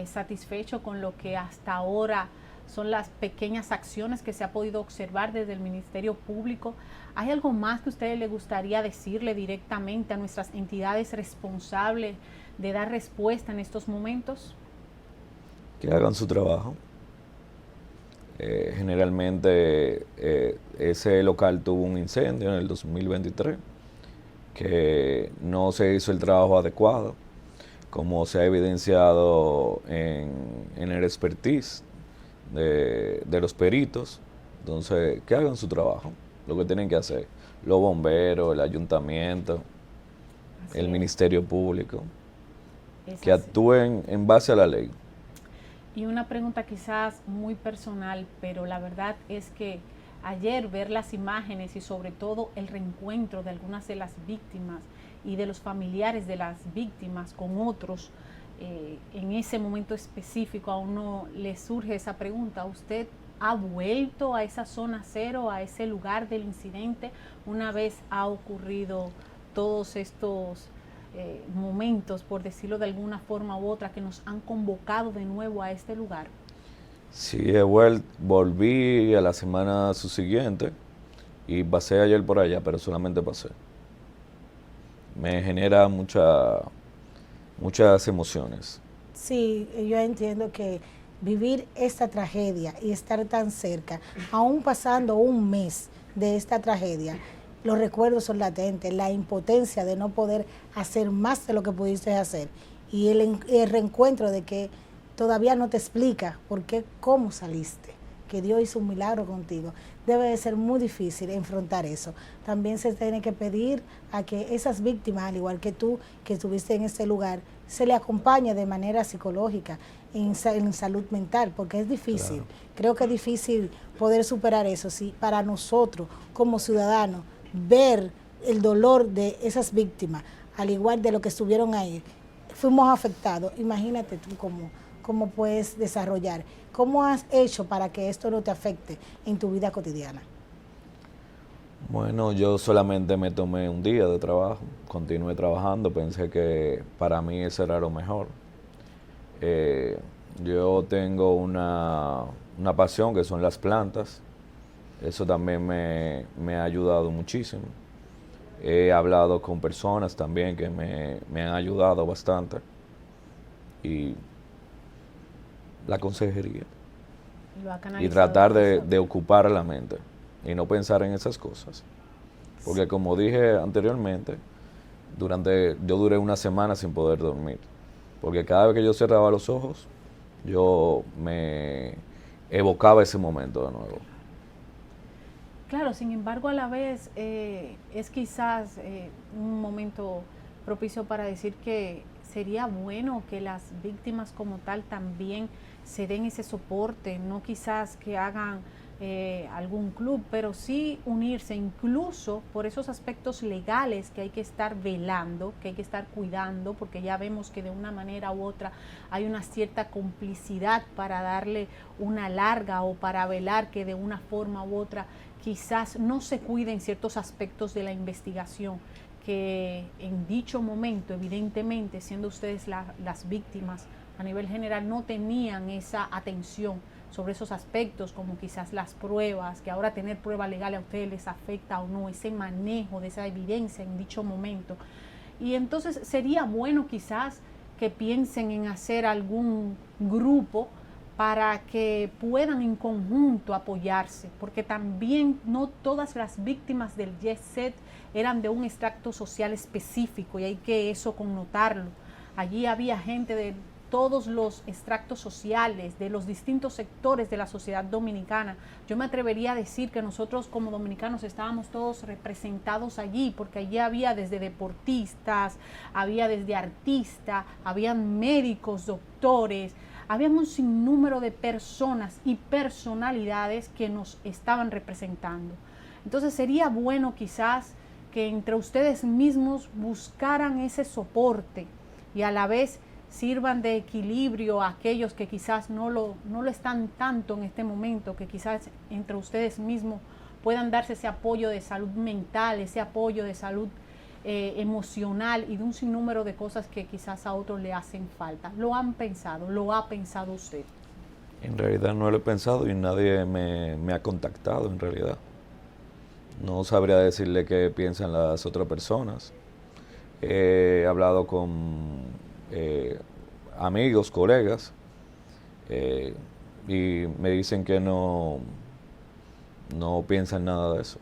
Speaker 10: satisfecho con lo que hasta ahora son las pequeñas acciones que se ha podido observar desde el Ministerio Público? ¿Hay algo más que a usted le gustaría decirle directamente a nuestras entidades responsables de dar respuesta en estos momentos?
Speaker 9: Que hagan su trabajo. Generalmente ese local tuvo un incendio en el 2023, que no se hizo el trabajo adecuado, como se ha evidenciado en el expertise de los peritos. Entonces, que hagan su trabajo, lo que tienen que hacer, los bomberos, el ayuntamiento, el Ministerio Público, que actúen en base a la ley.
Speaker 10: Y una pregunta quizás muy personal, pero la verdad es que ayer ver las imágenes y sobre todo el reencuentro de algunas de las víctimas y de los familiares de las víctimas con otros, en ese momento específico a uno le surge esa pregunta: ¿usted ha vuelto a esa zona cero, a ese lugar del incidente, una vez ha ocurrido todos estos momentos, por decirlo de alguna forma u otra, que nos han convocado de nuevo a este lugar?
Speaker 9: Sí, volví a la semana subsiguiente y pasé ayer por allá, pero solamente pasé. Me genera muchas emociones.
Speaker 2: Sí, yo entiendo que vivir esta tragedia y estar tan cerca, aún pasando un mes de esta tragedia, los recuerdos son latentes, la impotencia de no poder hacer más de lo que pudiste hacer y el reencuentro de que todavía no te explica por qué, cómo saliste, que Dios hizo un milagro contigo. Debe de ser muy difícil enfrentar eso. También se tiene que pedir a que esas víctimas, al igual que tú, que estuviste en este lugar, se le acompañe de manera psicológica, en salud mental, porque es difícil. Claro. Creo que es difícil poder superar eso. Sí, para nosotros, como ciudadanos, ver el dolor de esas víctimas, al igual de lo que estuvieron ahí, fuimos afectados. Imagínate tú cómo puedes desarrollar. ¿Cómo has hecho para que esto no te afecte en tu vida cotidiana?
Speaker 9: Bueno, yo solamente me tomé un día de trabajo, continué trabajando, pensé que para mí eso era lo mejor. Yo tengo una pasión que son las plantas, eso también me ha ayudado muchísimo. He hablado con personas también que me han ayudado bastante, y la consejería. Y tratar de ocupar la mente y no pensar en esas cosas. Porque como dije anteriormente, yo duré una semana sin poder dormir. Porque cada vez que yo cerraba los ojos, yo me evocaba ese momento de nuevo.
Speaker 10: Claro, sin embargo, a la vez es quizás un momento propicio para decir que sería bueno que las víctimas como tal también se den ese soporte, no quizás que hagan algún club, pero sí unirse incluso por esos aspectos legales que hay que estar velando, que hay que estar cuidando, porque ya vemos que de una manera u otra hay una cierta complicidad para darle una larga o para velar que de una forma u otra quizás no se cuiden ciertos aspectos de la investigación, que en dicho momento, evidentemente, siendo ustedes las víctimas a nivel general, no tenían esa atención sobre esos aspectos, como quizás las pruebas, que ahora tener prueba legal a ustedes les afecta o no, ese manejo de esa evidencia en dicho momento. Y entonces sería bueno quizás que piensen en hacer algún grupo para que puedan en conjunto apoyarse, porque también no todas las víctimas del Jet Set eran de un extracto social específico y hay que eso connotarlo. Allí había gente de todos los extractos sociales, de los distintos sectores de la sociedad dominicana. Yo me atrevería a decir que nosotros como dominicanos estábamos todos representados allí, porque allí había desde deportistas, había desde artistas, habían médicos, doctores, había un sinnúmero de personas y personalidades que nos estaban representando. Entonces sería bueno quizás que entre ustedes mismos buscaran ese soporte y a la vez sirvan de equilibrio a aquellos que quizás no lo están tanto en este momento, que quizás entre ustedes mismos puedan darse ese apoyo de salud mental, ese apoyo de salud emocional y de un sinnúmero de cosas que quizás a otros le hacen falta. ¿Lo han pensado? ¿Lo ha pensado usted?
Speaker 9: En realidad no lo he pensado y nadie me ha contactado en realidad. No sabría decirle qué piensan las otras personas. He hablado con amigos, colegas, y me dicen que no piensan nada de eso.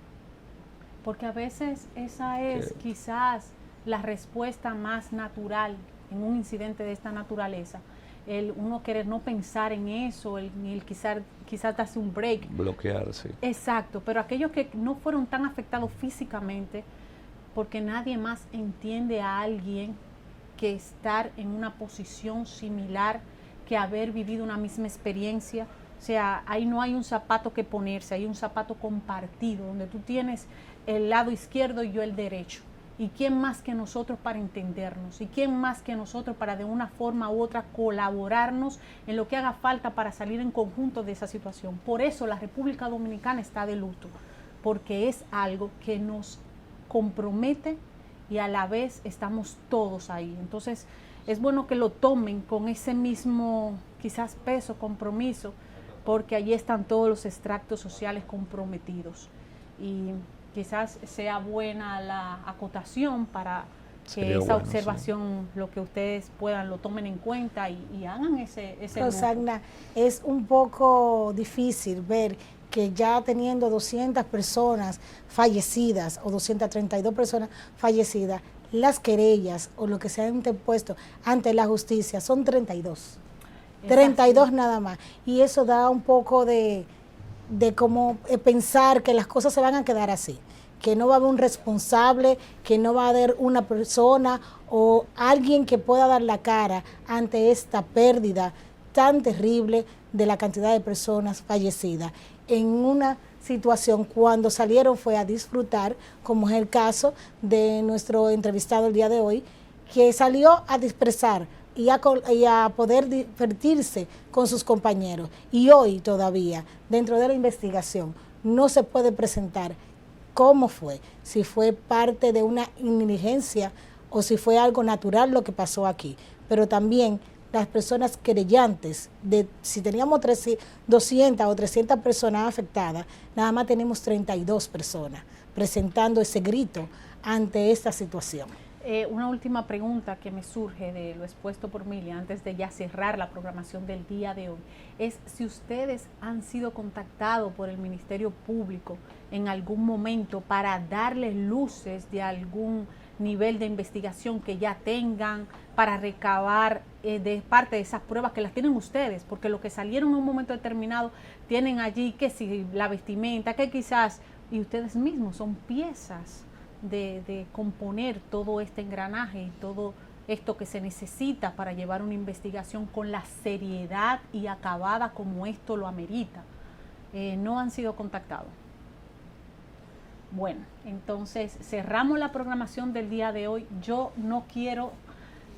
Speaker 10: Porque a veces esa es quizás la respuesta más natural en un incidente de esta naturaleza. El uno querer no pensar en eso, el quizás darse un break.
Speaker 9: Bloquearse.
Speaker 10: Exacto, pero aquellos que no fueron tan afectados físicamente, porque nadie más entiende a alguien que estar en una posición similar, que haber vivido una misma experiencia. O sea, ahí no hay un zapato que ponerse, hay un zapato compartido, donde tú tienes el lado izquierdo y yo el derecho. ¿Y quién más que nosotros para entendernos? ¿Y quién más que nosotros para de una forma u otra colaborarnos en lo que haga falta para salir en conjunto de esa situación? Por eso la República Dominicana está de luto, porque es algo que nos compromete y a la vez estamos todos ahí. Entonces es bueno que lo tomen con ese mismo quizás peso, compromiso, porque allí están todos los extractos sociales comprometidos. Y quizás sea buena la acotación para que esa observación, lo que ustedes puedan, lo tomen en cuenta y hagan ese
Speaker 2: Rosagna, es un poco difícil ver que ya teniendo 200 personas fallecidas o 232 personas fallecidas, las querellas o lo que se ha interpuesto ante la justicia son 32. 32 nada más. Y eso da un poco de como pensar que las cosas se van a quedar así, que no va a haber un responsable, que no va a haber una persona o alguien que pueda dar la cara ante esta pérdida tan terrible de la cantidad de personas fallecidas. En una situación cuando salieron fue a disfrutar, como es el caso de nuestro entrevistado el día de hoy, que salió a expresar y a poder divertirse con sus compañeros. Y hoy todavía, dentro de la investigación, no se puede presentar cómo fue, si fue parte de una negligencia o si fue algo natural lo que pasó aquí. Pero también las personas querellantes, si teníamos 200 o 300 personas afectadas, nada más tenemos 32 personas presentando ese grito ante esta situación.
Speaker 10: Una última pregunta que me surge de lo expuesto por Milia antes de ya cerrar la programación del día de hoy es si ustedes han sido contactados por el Ministerio Público en algún momento para darles luces de algún nivel de investigación que ya tengan para recabar de parte de esas pruebas que las tienen ustedes, porque lo que salieron en un momento determinado tienen allí que si la vestimenta, que quizás, y ustedes mismos son piezas de componer todo este engranaje y todo esto que se necesita para llevar una investigación con la seriedad y acabada como esto lo amerita. No han sido contactados. Bueno, entonces cerramos la programación del día de hoy. Yo no quiero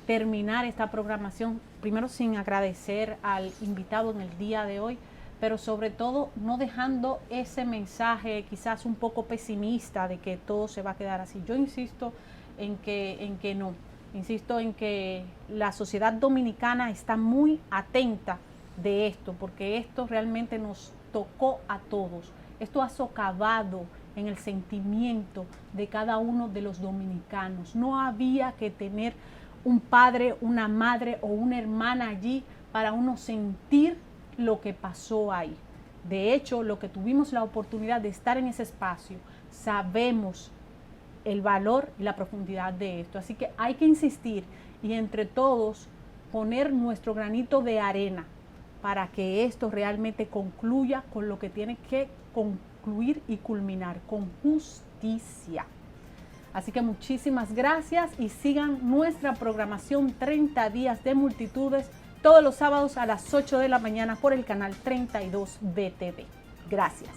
Speaker 10: terminar esta programación primero sin agradecer al invitado en el día de hoy, pero sobre todo no dejando ese mensaje quizás un poco pesimista de que todo se va a quedar así. Yo insisto en que no, insisto en que la sociedad dominicana está muy atenta de esto, porque esto realmente nos tocó a todos. Esto ha socavado en el sentimiento de cada uno de los dominicanos. No había que tener un padre, una madre o una hermana allí para uno sentir lo que pasó ahí. De hecho, lo que tuvimos la oportunidad de estar en ese espacio, sabemos el valor y la profundidad de esto. Así que hay que insistir y entre todos poner nuestro granito de arena para que esto realmente concluya con lo que tiene que concluir y culminar, con justicia. Así que muchísimas gracias y sigan nuestra programación 30 días de multitudes todos los sábados a las 8 de la mañana por el canal 32 BTV. Gracias.